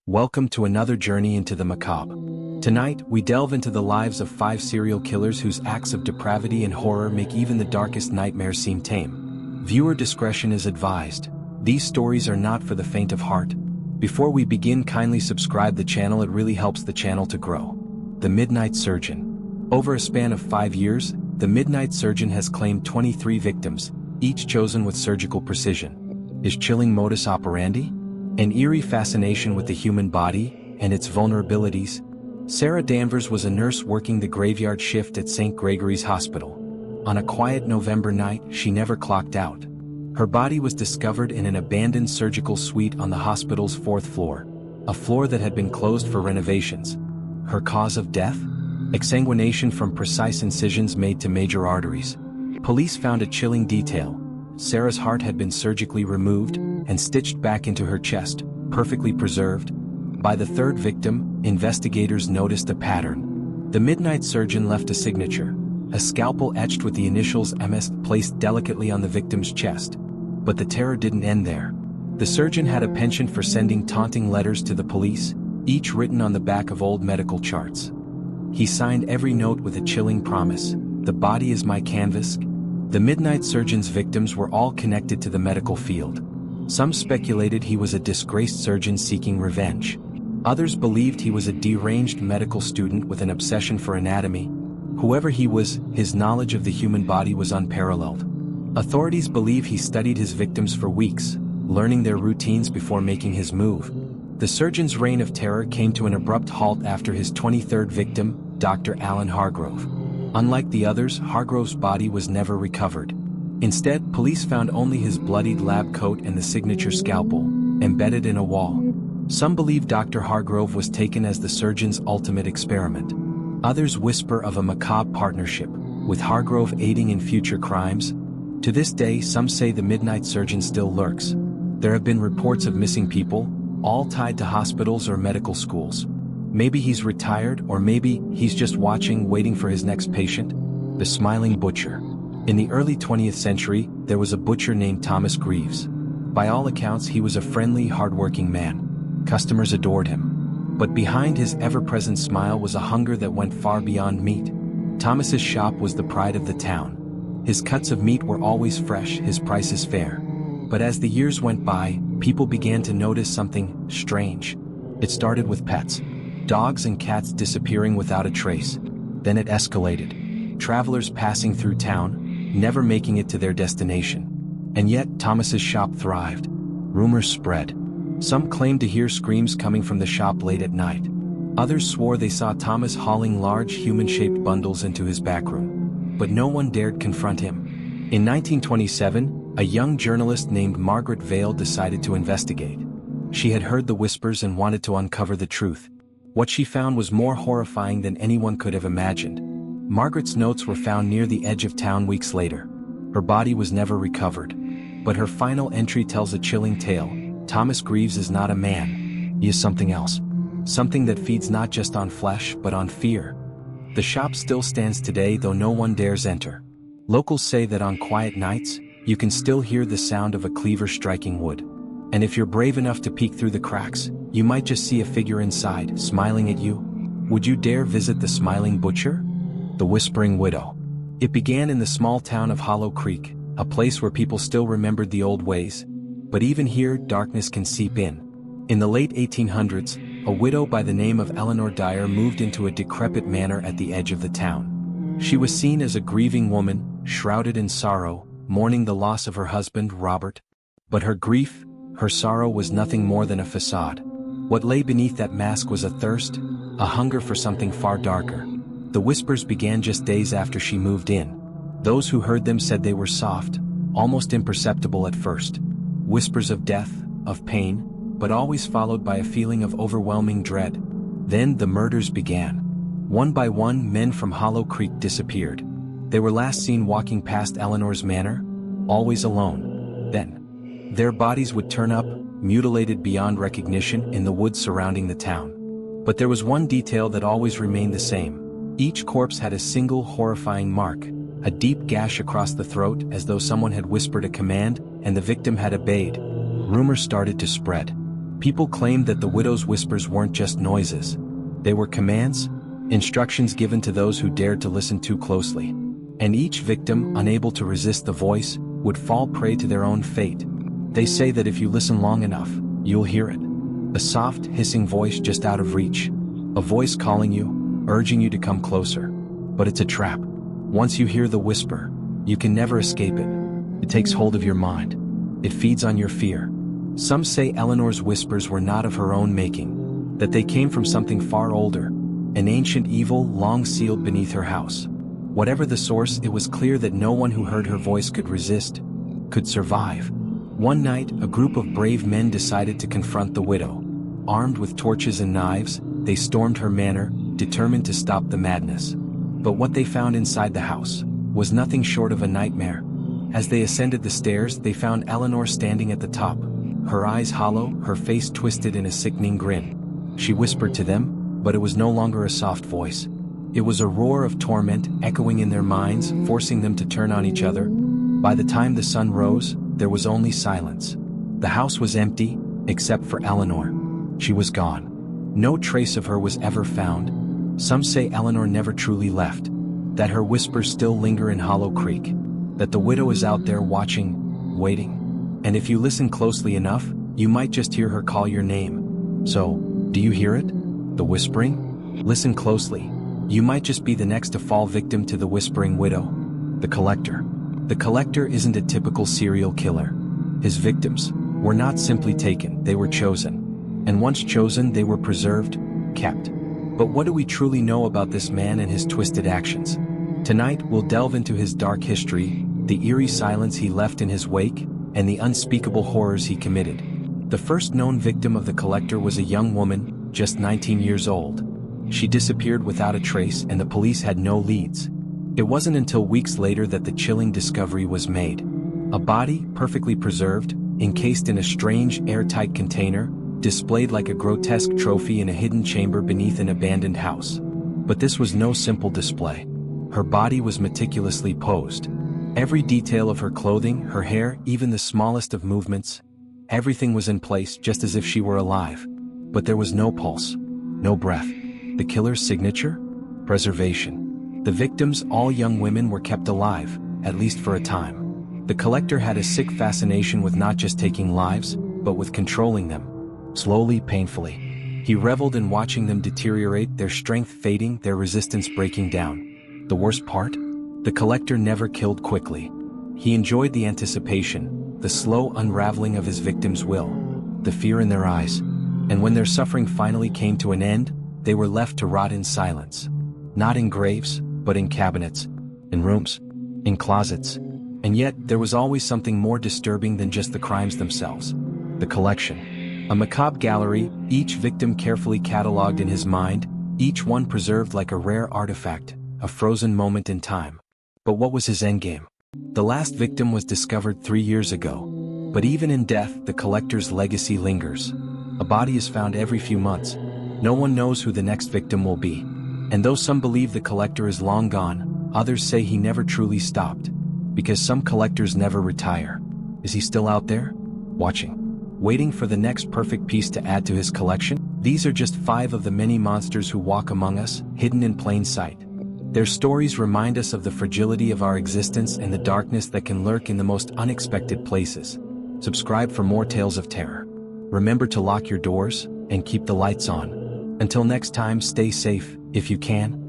Welcome to another journey into the macabre. Tonight, we delve into the lives of 5 serial killers whose acts of depravity and horror make even the darkest nightmares seem tame. Viewer discretion is advised. These stories are not for the faint of heart. Before we begin, kindly subscribe the channel, it really helps the channel to grow. The Midnight Surgeon. Over a span of 5 years, the Midnight Surgeon has claimed 23 victims, each chosen with surgical precision. His chilling modus operandi? An eerie fascination with the human body and its vulnerabilities. Sarah Danvers was a nurse working the graveyard shift at St. Gregory's Hospital. On a quiet November night, she never clocked out. Her body was discovered in an abandoned surgical suite on the hospital's 4th floor, a floor that had been closed for renovations. Her cause of death? Exsanguination from precise incisions made to major arteries. Police found a chilling detail. Sarah's heart had been surgically removed and stitched back into her chest, perfectly preserved. By the 3rd victim, investigators noticed a pattern. The Midnight Surgeon left a signature, a scalpel etched with the initials MS placed delicately on the victim's chest. But the terror didn't end there. The surgeon had a penchant for sending taunting letters to the police, each written on the back of old medical charts. He signed every note with a chilling promise: "The body is my canvas." The Midnight Surgeon's victims were all connected to the medical field. Some speculated he was a disgraced surgeon seeking revenge. Others believed he was a deranged medical student with an obsession for anatomy. Whoever he was, his knowledge of the human body was unparalleled. Authorities believe he studied his victims for weeks, learning their routines before making his move. The surgeon's reign of terror came to an abrupt halt after his 23rd victim, Dr. Alan Hargrove. Unlike the others, Hargrove's body was never recovered. Instead, police found only his bloodied lab coat and the signature scalpel, embedded in a wall. Some believe Dr. Hargrove was taken as the surgeon's ultimate experiment. Others whisper of a macabre partnership, with Hargrove aiding in future crimes. To this day, some say the Midnight Surgeon still lurks. There have been reports of missing people, all tied to hospitals or medical schools. Maybe he's retired, or maybe he's just watching, waiting for his next patient. The Smiling Butcher. In the early 20th century, there was a butcher named Thomas Greaves. By all accounts, he was a friendly, hardworking man. Customers adored him. But behind his ever-present smile was a hunger that went far beyond meat. Thomas's shop was the pride of the town. His cuts of meat were always fresh, his prices fair. But as the years went by, people began to notice something strange. It started with pets. Dogs and cats disappearing without a trace. Then it escalated. Travelers passing through town, never making it to their destination. And yet, Thomas's shop thrived. Rumors spread. Some claimed to hear screams coming from the shop late at night. Others swore they saw Thomas hauling large human-shaped bundles into his back room. But no one dared confront him. In 1927, a young journalist named Margaret Vale decided to investigate. She had heard the whispers and wanted to uncover the truth. What she found was more horrifying than anyone could have imagined. Margaret's notes were found near the edge of town weeks later. Her body was never recovered. But her final entry tells a chilling tale. Thomas Greaves is not a man. He is something else. Something that feeds not just on flesh, but on fear. The shop still stands today, though no one dares enter. Locals say that on quiet nights, you can still hear the sound of a cleaver striking wood. And if you're brave enough to peek through the cracks, you might just see a figure inside, smiling at you. Would you dare visit the Smiling Butcher? The Whispering Widow. It began in the small town of Hollow Creek, a place where people still remembered the old ways. But even here, darkness can seep in. In the late 1800s, a widow by the name of Eleanor Dyer moved into a decrepit manor at the edge of the town. She was seen as a grieving woman, shrouded in sorrow, mourning the loss of her husband, Robert. But her grief, her sorrow was nothing more than a facade. What lay beneath that mask was a thirst, a hunger for something far darker. The whispers began just days after she moved in. Those who heard them said they were soft, almost imperceptible at first. Whispers of death, of pain, but always followed by a feeling of overwhelming dread. Then the murders began. One by one, men from Hollow Creek disappeared. They were last seen walking past Eleanor's manor, always alone. Then, their bodies would turn up, mutilated beyond recognition, in the woods surrounding the town. But there was one detail that always remained the same. Each corpse had a single horrifying mark, a deep gash across the throat as though someone had whispered a command and the victim had obeyed. Rumors started to spread. People claimed that the widow's whispers weren't just noises. They were commands, instructions given to those who dared to listen too closely. And each victim, unable to resist the voice, would fall prey to their own fate. They say that if you listen long enough, you'll hear it. A soft, hissing voice just out of reach. A voice calling you, urging you to come closer. But it's a trap. Once you hear the whisper, you can never escape it. It takes hold of your mind. It feeds on your fear. Some say Eleanor's whispers were not of her own making, that they came from something far older, an ancient evil long sealed beneath her house. Whatever the source, it was clear that no one who heard her voice could resist, could survive. One night, a group of brave men decided to confront the widow. Armed with torches and knives, they stormed her manor, determined to stop the madness. But what they found inside the house was nothing short of a nightmare. As they ascended the stairs, they found Eleanor standing at the top, her eyes hollow, her face twisted in a sickening grin. She whispered to them, but it was no longer a soft voice. It was a roar of torment echoing in their minds, forcing them to turn on each other. By the time the sun rose, there was only silence. The house was empty, except for Eleanor. She was gone. No trace of her was ever found. Some say Eleanor never truly left, that her whispers still linger in Hollow Creek, that the widow is out there watching, waiting. And if you listen closely enough, you might just hear her call your name. So, do you hear it? The whispering? Listen closely. You might just be the next to fall victim to the whispering widow. The Collector. The Collector isn't a typical serial killer. His victims were not simply taken, they were chosen. And once chosen, they were preserved, kept. But what do we truly know about this man and his twisted actions? Tonight, we'll delve into his dark history, the eerie silence he left in his wake, and the unspeakable horrors he committed. The first known victim of the Collector was a young woman, just 19 years old. She disappeared without a trace and the police had no leads. It wasn't until weeks later that the chilling discovery was made. A body, perfectly preserved, encased in a strange, airtight container, displayed like a grotesque trophy in a hidden chamber beneath an abandoned house. But this was no simple display. Her body was meticulously posed. Every detail of her clothing, her hair, even the smallest of movements, everything was in place just as if she were alive. But there was no pulse, no breath. The killer's signature? Preservation. The victims, all young women, were kept alive, at least for a time. The Collector had a sick fascination with not just taking lives, but with controlling them. Slowly, painfully. He reveled in watching them deteriorate, their strength fading, their resistance breaking down. The worst part? The Collector never killed quickly. He enjoyed the anticipation, the slow unraveling of his victims' will, the fear in their eyes. And when their suffering finally came to an end, they were left to rot in silence. Not in graves, but in cabinets, in rooms, in closets. And yet, there was always something more disturbing than just the crimes themselves. The collection. A macabre gallery, each victim carefully catalogued in his mind, each one preserved like a rare artifact, a frozen moment in time. But what was his endgame? The last victim was discovered 3 years ago. But even in death, the Collector's legacy lingers. A body is found every few months. No one knows who the next victim will be. And though some believe the Collector is long gone, others say he never truly stopped. Because some collectors never retire. Is he still out there? Watching. Waiting for the next perfect piece to add to his collection? These are just 5 of the many monsters who walk among us, hidden in plain sight. Their stories remind us of the fragility of our existence and the darkness that can lurk in the most unexpected places. Subscribe for more tales of terror. Remember to lock your doors and keep the lights on. Until next time, stay safe, if you can.